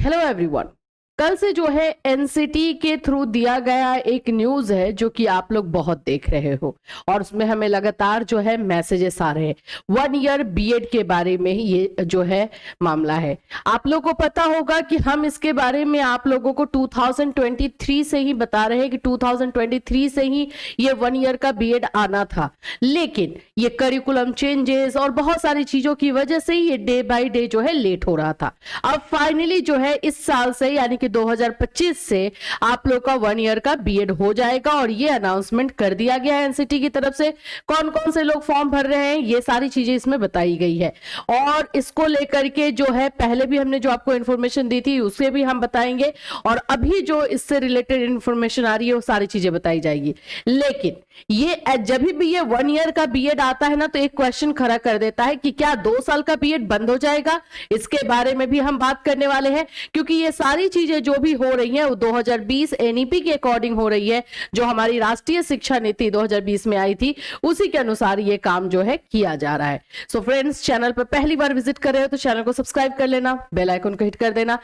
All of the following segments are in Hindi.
Hello everyone. कल से जो है एनसीटी के थ्रू दिया गया एक न्यूज है जो कि आप लोग बहुत देख रहे हो और उसमें हमें लगातार जो है मैसेजेस आ रहे हैं 1 ईयर बीएड के बारे में। ये जो है मामला है, आप लोगों को पता होगा कि हम इसके बारे में आप लोगों को 2023 से ही बता रहे हैं कि 2023 से ही ये 1 ईयर का बीएड आना था, लेकिन ये करिकुलम चेंजेस और बहुत सारी चीजों की वजह से ही ये डे बाय डे जो है लेट हो रहा था। अब फाइनली जो है इस साल से यानी 2025 से आप लोग का 1 ईयर का बीएड हो जाएगा और ये अनाउंसमेंट कर दिया गया है एनसीटी की तरफ से। कौन कौन से लोग फॉर्म भर रहे हैं ये सारी चीजें इसमें बताई गई है और इसको लेकर के जो है पहले भी हमने जो आपको इंफॉर्मेशन दी थी उसे भी हम बताएंगे और अभी जो इससे रिलेटेड इंफॉर्मेशन आ रही है वो सारी चीजें बताई जाएगी। लेकिन ये जब भी ये 1 ईयर का बीएड आता है ना तो एक क्वेश्चन खड़ा कर देता है कि क्या 2 साल का बीएड बंद हो जाएगा। इसके बारे में भी हम बात करने वाले हैं क्योंकि ये सारी चीजें जो भी हो रही है वो 2020 एनईपी के अकॉर्डिंग हो रही है, जो हमारी राष्ट्रीय शिक्षा नीति 2020 में आई थी उसी के अनुसार ये काम जो है किया जा रहा है। सो फ्रेंड्स, चैनल पर पहली बार विजिट कर रहे हो तो चैनल को सब्सक्राइब कर लेना, बेल आइकन को हिट कर देना।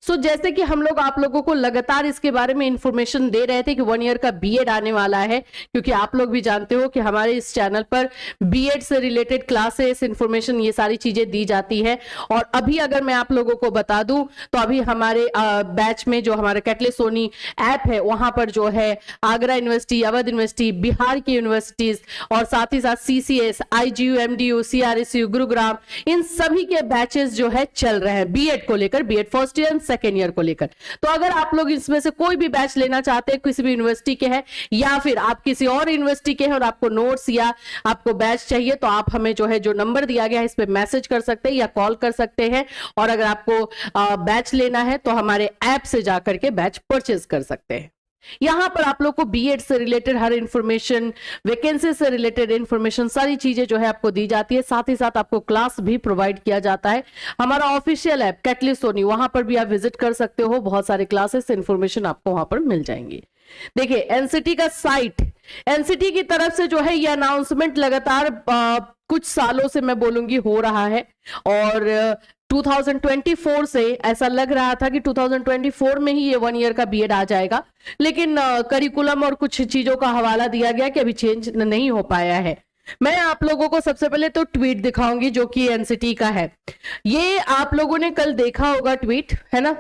सो जैसे कि हम लोग आप लोगों को लगातार इसके बारे में इंफॉर्मेशन दे रहे थे कि 1 ईयर का बीएड आने वाला है, क्योंकि आप लोग भी जानते हो कि हमारे इस चैनल पर बीएड से रिलेटेड क्लासेस इंफॉर्मेशन ये सारी चीजें दी जाती है। और अभी अगर मैं आप लोगों को बता दूं तो अभी हमारे बैच में जो हमारा कैटलिस्ट सोनी ऐप है वहां पर जो है आगरा यूनिवर्सिटी, अवध यूनिवर्सिटी, बिहार की यूनिवर्सिटीज और साथ ही साथ CCS, IGU, MDU, CRSU, Gurugram, इन सभी के बैचेस जो है चल रहे हैं बीएड को लेकर, BEd first year and second year को लेकर। तो अगर आप लोग इसमें से कोई भी बैच लेना चाहते हैं, किसी भी यूनिवर्सिटी के हैं या फिर आप किसी और यूनिवर्सिटी के हैं और आपको नोट्स या आपको बैच चाहिए तो आप हमें जो है जो नंबर दिया गया है इस पे मैसेज कर सकते हैं या कॉल कर सकते हैं। और अगर आपको बैच लेना है तो हमारे ऐप से जाकर के बैच परचेज कर सकते हैं। यहां पर आप लोग को बीएड से रिलेटेड हर इंफॉर्मेशन, वैकेंसी से रिलेटेड इंफॉर्मेशन, सारी चीजें जो है आपको दी जाती है। साथ ही साथ आपको क्लास भी प्रोवाइड किया जाता है। हमारा ऑफिशियल ऐप कैटलिस्ट सोनी, वहां पर भी आप विजिट कर सकते हो, बहुत सारे क्लासेस इंफॉर्मेशन आपको वहां पर मिल जाएंगी। देखिए एनसीटी का साइट, एनसीटी की तरफ से जो है ये अनाउंसमेंट लगातार कुछ सालों से मैं बोलूंगी हो रहा है और 2024 से ऐसा लग रहा था कि 2024 में ही ये 1 ईयर का बीएड आ जाएगा, लेकिन करिकुलम और कुछ चीजों का हवाला दिया गया कि अभी चेंज नहीं हो पाया है। मैं आप लोगों को सबसे पहले तो ट्वीट दिखाऊंगी जो कि एनसीटी का है। ये आप लोगों ने कल देखा होगा ट्वीट, है ना।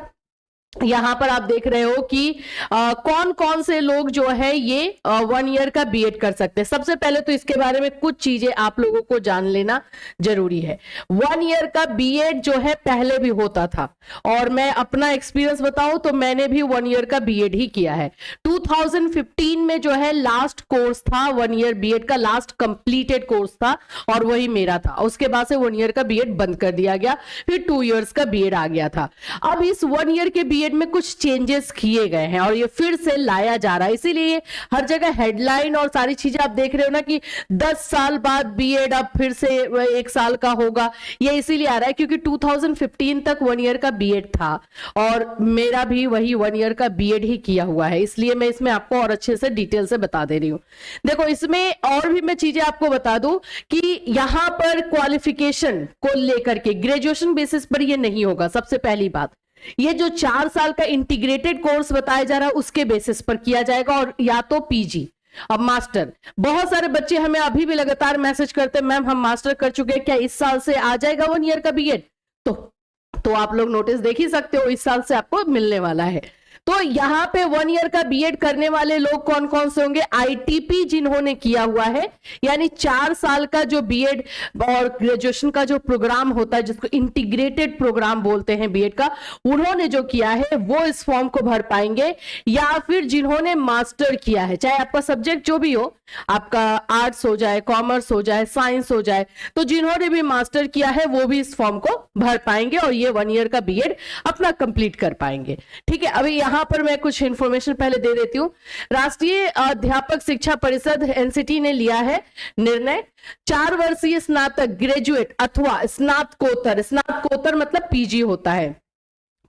यहां पर आप देख रहे हो कि कौन कौन से लोग जो है ये 1 ईयर का बीएड कर सकते हैं। सबसे पहले तो इसके बारे में कुछ चीजें आप लोगों को जान लेना जरूरी है। 1 ईयर का बीएड जो है पहले भी होता था और मैं अपना एक्सपीरियंस बताऊं तो मैंने भी 1 ईयर का बीएड ही किया है। 2015 में जो है लास्ट कोर्स था 1 ईयर बीएड का, लास्ट कंप्लीटेड कोर्स था और वही मेरा था। उसके बाद से 1 ईयर का बीएड बंद कर दिया गया, फिर 2 इयर्स का बीएड आ गया था। अब इस 1 ईयर के बीएड में कुछ चेंजेस किए गए हैं और ये फिर से लाया जा रहा है, इसीलिए हर जगह हेडलाइन और सारी चीजें आप देख रहे हो ना कि 10 साल बाद बीएड अब फिर से 1 साल का होगा। ये इसीलिए आ रहा है क्योंकि 2015 तक 1 ईयर का बीएड था और मेरा भी वही 1 ईयर का बीएड ही किया हुआ है, इसलिए मैं इसमें आपको और अच्छे से डिटेल से बता दे रही हूं। देखो इसमें और भी मैं चीजें आपको बता दूं कि यहां पर क्वालिफिकेशन को लेकर के ग्रेजुएशन बेसिस पर ये नहीं होगा। सबसे पहली बात, ये जो 4 साल का इंटीग्रेटेड कोर्स बताया जा रहा है उसके बेसिस पर किया जाएगा और या तो पीजी। अब मास्टर, बहुत सारे बच्चे हमें अभी भी लगातार मैसेज करते हैं मैम हम मास्टर कर चुके हैं, क्या इस साल से आ जाएगा 1 ईयर का बीएड? तो आप लोग नोटिस देख ही सकते हो, इस साल से आपको मिलने वाला है। तो यहाँ पे 1 ईयर का बीएड करने वाले लोग कौन कौन से होंगे? आईटीपी जिन्होंने किया हुआ है, यानी 4 साल का जो बीएड और ग्रेजुएशन का जो प्रोग्राम होता है जिसको इंटीग्रेटेड प्रोग्राम बोलते हैं बीएड का, उन्होंने जो किया है वो इस फॉर्म को भर पाएंगे। या फिर जिन्होंने मास्टर किया है, चाहे आपका सब्जेक्ट जो भी हो, आपका आर्ट्स हो जाए, कॉमर्स हो जाए, साइंस हो जाए, तो जिन्होंने भी मास्टर किया है वो भी इस फॉर्म को भर पाएंगे और ये 1 ईयर का बीएड अपना कंप्लीट कर पाएंगे। ठीक है, अभी यहां पर मैं कुछ इंफॉर्मेशन पहले दे देती हूं। राष्ट्रीय अध्यापक शिक्षा परिषद एनसीटी ने लिया है निर्णय, 4 वर्षीय स्नातक, ग्रेजुएट अथवा स्नातकोत्तर, स्नातकोत्तर मतलब पीजी होता है,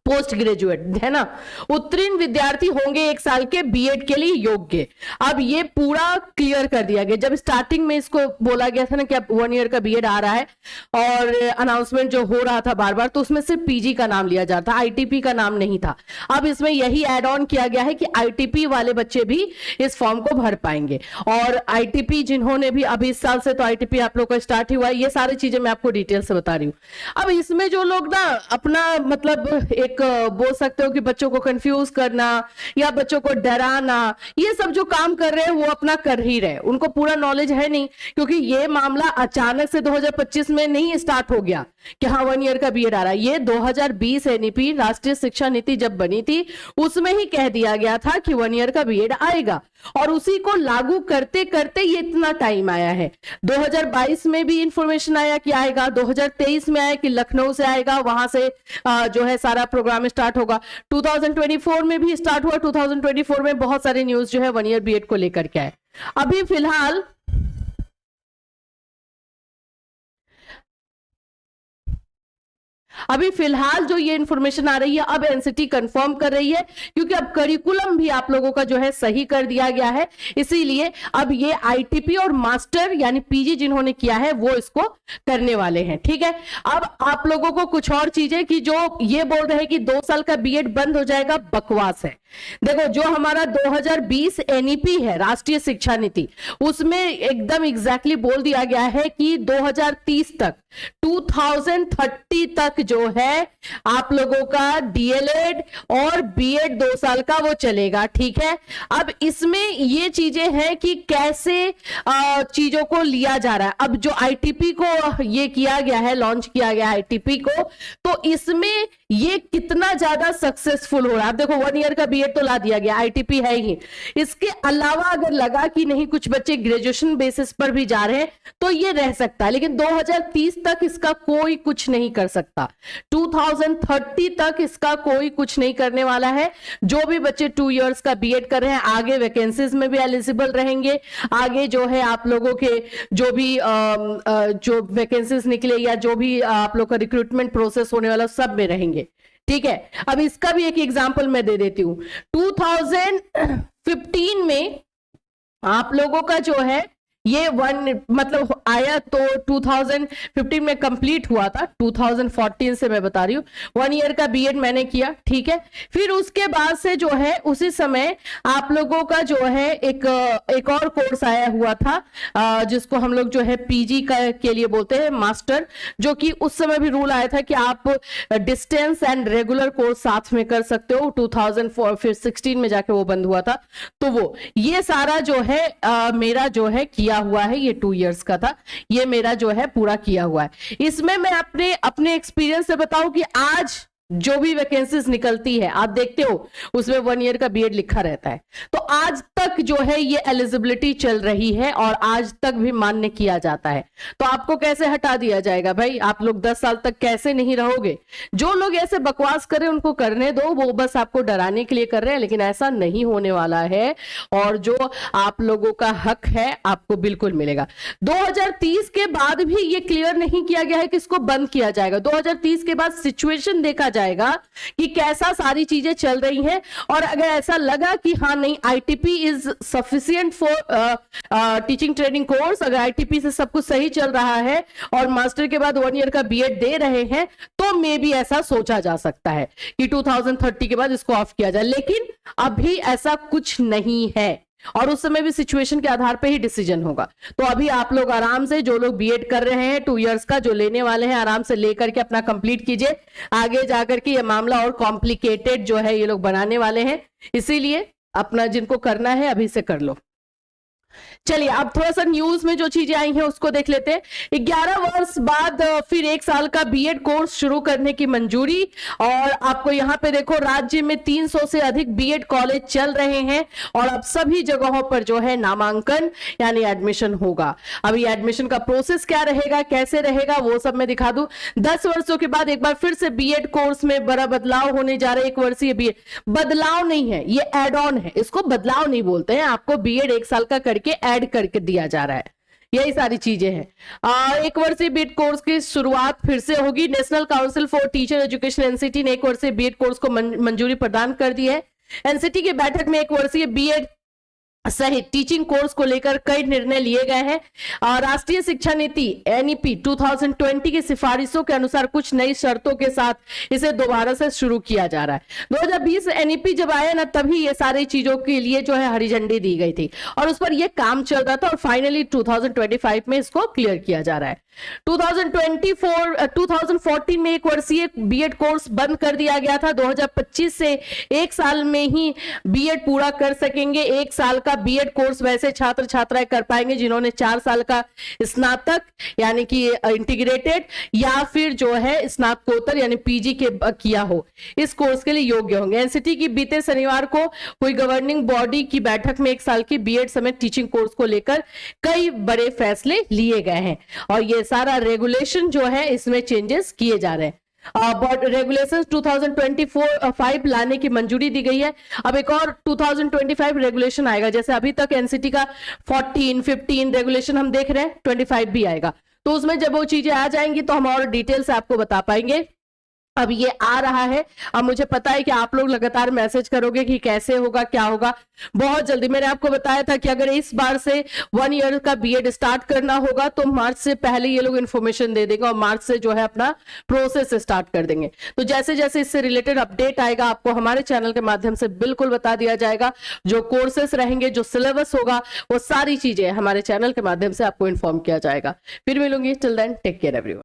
पोस्ट ग्रेजुएट है ना, उत्तीर्ण विद्यार्थी होंगे 1 साल के बीएड के लिए योग्य। अब ये पूरा क्लियर कर दिया गया। जब स्टार्टिंग में इसको बोला गया था ना कि अब 1 ईयर का बीएड आ रहा है और अनाउंसमेंट जो हो रहा था बार बार, तो उसमें सिर्फ पीजी का नाम लिया जाता था, आईटीपी का नाम नहीं था। अब इसमें यही एड ऑन किया गया है कि आईटीपी वाले बच्चे भी इस फॉर्म को भर पाएंगे। और आईटीपी जिन्होंने भी अभी इस साल से तो आईटीपी आप लोग का स्टार्ट हुआ है, ये सारी चीजें मैं आपको डिटेल से बता रही हूँ। अब इसमें जो लोग ना अपना मतलब एक बोल सकते हो कि बच्चों को कंफ्यूज करना या बच्चों को डराना, ये सब जो काम कर रहे हैं वो अपना कर ही रहे, उनको पूरा नॉलेज है नहीं, क्योंकि ये मामला अचानक से 2025 में नहीं स्टार्ट हो गया कि हाँ 1 ईयर का बीएड आ रहा है। ये 2020 एनईपी राष्ट्रीय शिक्षा नीति जब बनी थी उसमें ही कह दिया गया था कि 1 ईयर का बीएड आएगा, और उसी को लागू करते करते ये इतना टाइम आया है। 2022 में भी इंफॉर्मेशन आया कि आएगा, 2023 में आया कि लखनऊ से आएगा, वहां से जो है सारा प्रोग्राम स्टार्ट होगा। 2024 में भी स्टार्ट हुआ। 2024 में बहुत सारे न्यूज जो है 1 ईयर बीएड को लेकर के आए। अभी फिलहाल जो ये इंफॉर्मेशन आ रही है, अब एनसीटी कंफर्म कर रही है, क्योंकि अब करिकुलम भी आप लोगों का जो है सही कर दिया गया है, इसीलिए अब ये आईटीपी और मास्टर यानी पीजी जिन्होंने किया है वो इसको करने वाले हैं। ठीक है, अब आप लोगों को कुछ और चीजें कि जो ये बोल रहे हैं कि 2 साल का बीएड बंद हो जाएगा, बकवास है। देखो जो हमारा 2020 एनईपी है राष्ट्रीय शिक्षा नीति, उसमें एकदम एग्जैक्टली बोल दिया गया है कि 2030 तक 2030 तक जो है आप लोगों का डीएलएड और बीएड 2 साल का वो चलेगा। ठीक है, अब इसमें ये चीजें हैं कि कैसे चीजों को लिया जा रहा है। अब जो आईटीपी को ये किया गया है, लॉन्च किया गया आईटीपी को, तो इसमें ये कितना ज्यादा सक्सेसफुल हो रहा है। अब देखो 1 ईयर का बीएड तो ला दिया गया, आईटीपी है ही, इसके अलावा अगर लगा कि नहीं कुछ बच्चे ग्रेजुएशन बेसिस पर भी जा रहे हैं तो ये रह सकता है, लेकिन 2030 तक इसका कोई कुछ नहीं कर सकता। 2030 तक इसका कोई कुछ नहीं करने वाला है। जो भी बच्चे 2 इयर्स का बीएड कर रहे हैं आगे वैकेंसीज में भी एलिजिबल रहेंगे, आगे जो है आप लोगों के जो भी जो वैकेंसीज निकले या जो भी आप लोग का रिक्रूटमेंट प्रोसेस होने वाला सब में रहेंगे। ठीक है, अब इसका भी एक एग्जांपल मैं दे देती हूं। 2015 में आप लोगों का जो है ये मतलब आया तो 2015 में कंप्लीट हुआ था, 2014 से मैं बता रही हूँ 1 ईयर का बीएड मैंने किया। ठीक है, फिर उसके बाद से जो है उसी समय आप लोगों का जो है एक और कोर्स आया हुआ था जिसको हम लोग जो है पीजी के लिए बोलते हैं मास्टर, जो कि उस समय भी रूल आया था कि आप डिस्टेंस एंड रेगुलर कोर्स साथ में कर सकते हो। 2004 फिर 16 में जाके वो बंद हुआ था। तो वो ये सारा जो है मेरा जो है किया हुआ है, ये 2 इयर्स का था, ये मेरा जो है पूरा किया हुआ है। इसमें मैं अपने एक्सपीरियंस से बताऊं कि आज जो भी वैकेंसीज निकलती है आप देखते हो उसमें 1 ईयर का बीएड लिखा रहता है, तो आज तक जो है ये एलिजिबिलिटी चल रही है और आज तक भी मान्य किया जाता है। तो आपको कैसे हटा दिया जाएगा भाई? आप लोग 10 साल तक कैसे नहीं रहोगे? जो लोग ऐसे बकवास करें उनको करने दो, वो बस आपको डराने के लिए कर रहे हैं, लेकिन ऐसा नहीं होने वाला है और जो आप लोगों का हक है आपको बिल्कुल मिलेगा। 2030 के बाद भी ये क्लियर नहीं किया गया है कि इसको बंद किया जाएगा। 2030 के बाद सिचुएशन देखा जाएगा कि कैसा सारी चीजें चल रही हैं, और अगर ऐसा लगा कि हाँ नहीं ITP is sufficient for teaching training course, अगर आईटीपी से सब कुछ सही चल रहा है और मास्टर के बाद 1 ईयर का बीएड दे रहे हैं, तो मे भी ऐसा सोचा जा सकता है कि 2030 के बाद इसको ऑफ किया जाए, लेकिन अभी ऐसा कुछ नहीं है और उस समय भी सिचुएशन के आधार पे ही डिसीजन होगा। तो अभी आप लोग आराम से, जो लोग बीएड कर रहे हैं 2 इयर्स का जो लेने वाले हैं, आराम से लेकर के अपना कंप्लीट कीजिए। आगे जाकर के ये मामला और कॉम्प्लिकेटेड जो है ये लोग बनाने वाले हैं, इसीलिए अपना जिनको करना है अभी से कर लो। चलिए अब थोड़ा सा न्यूज में जो चीजें आई हैं उसको देख लेते हैं। 11 वर्ष बाद फिर 1 साल का बीएड कोर्स शुरू करने की मंजूरी, और आपको यहाँ पे देखो राज्य में 300 से अधिक बीएड कॉलेज चल रहे हैं और अब सभी जगहों पर जो है नामांकन यानी एडमिशन होगा। अभी एडमिशन का प्रोसेस क्या रहेगा, कैसे रहेगा, वो सब मैं दिखा दूं। 10 वर्षों के बाद एक बार फिर से बीएड कोर्स में बड़ा बदलाव होने जा रहा है। 1 वर्षीय बीएड बदलाव नहीं है, ये एड ऑन है, इसको बदलाव नहीं बोलते हैं। आपको बीएड 1 साल का करके ऐड करके दिया जा रहा है, यही सारी चीजें हैं। एक वर्षीय बीएड कोर्स की शुरुआत फिर से होगी। National council for teacher education NCT ने एक वर्षीय बीएड कोर्स को मंजूरी प्रदान कर दी है। एनसीटी की बैठक में एक वर्षीय बीएड सहित टीचिंग कोर्स को लेकर कई निर्णय लिए गए हैं और राष्ट्रीय शिक्षा नीति एनईपी 2020 की सिफारिशों के अनुसार कुछ नई शर्तों के साथ इसे दोबारा से शुरू किया जा रहा है। 2020 एनईपी जब आया ना, तभी ये सारी चीजों के लिए जो है हरी झंडी दी गई थी और उस पर ये काम चल रहा था और फाइनली 2025 में इसको क्लियर किया जा रहा है। 2014 में एक वर्षीय बीएड कोर्स बंद कर दिया गया था। 2025 से एक साल में ही बीएड पूरा कर सकेंगे। एक साल का बीएड कोर्स वैसे छात्र छात्राएं कर पाएंगे जिन्होंने 4 साल का स्नातक यानी कि इंटीग्रेटेड या फिर जो है स्नातकोत्तर यानी पीजी के किया हो, इस कोर्स के लिए योग्य होंगे। एनसीटी की बीते शनिवार को हुई गवर्निंग बॉडी की बैठक में एक साल की बीएड समेत टीचिंग कोर्स को लेकर कई बड़े फैसले लिए गए हैं और ये सारा रेगुलेशन जो है इसमें चेंजेस किए जा रहे हैं। रेगुलेशन 2025 लाने की मंजूरी दी गई है। अब एक और 2025 रेगुलेशन आएगा। जैसे अभी तक एनसीटी का 14, 15 रेगुलेशन हम देख रहे हैं, 25 भी आएगा। तो उसमें जब वो चीजें आ जाएंगी तो हम और डिटेल से आपको बता पाएंगे। अब ये आ रहा है। अब मुझे पता है कि आप लोग लगातार मैसेज करोगे कि कैसे होगा, क्या होगा। बहुत जल्दी मैंने आपको बताया था कि अगर इस बार से 1 ईयर का बीएड स्टार्ट करना होगा तो मार्च से पहले ये लोग इन्फॉर्मेशन दे देंगे और मार्च से जो है अपना प्रोसेस स्टार्ट कर देंगे। तो जैसे जैसे इससे रिलेटेड अपडेट आएगा आपको हमारे चैनल के माध्यम से बिल्कुल बता दिया जाएगा। जो कोर्सेस रहेंगे, जो सिलेबस होगा, वो सारी चीजें हमारे चैनल के माध्यम से आपको इन्फॉर्म किया जाएगा। फिर मिलूंगी। Till then take care everyone.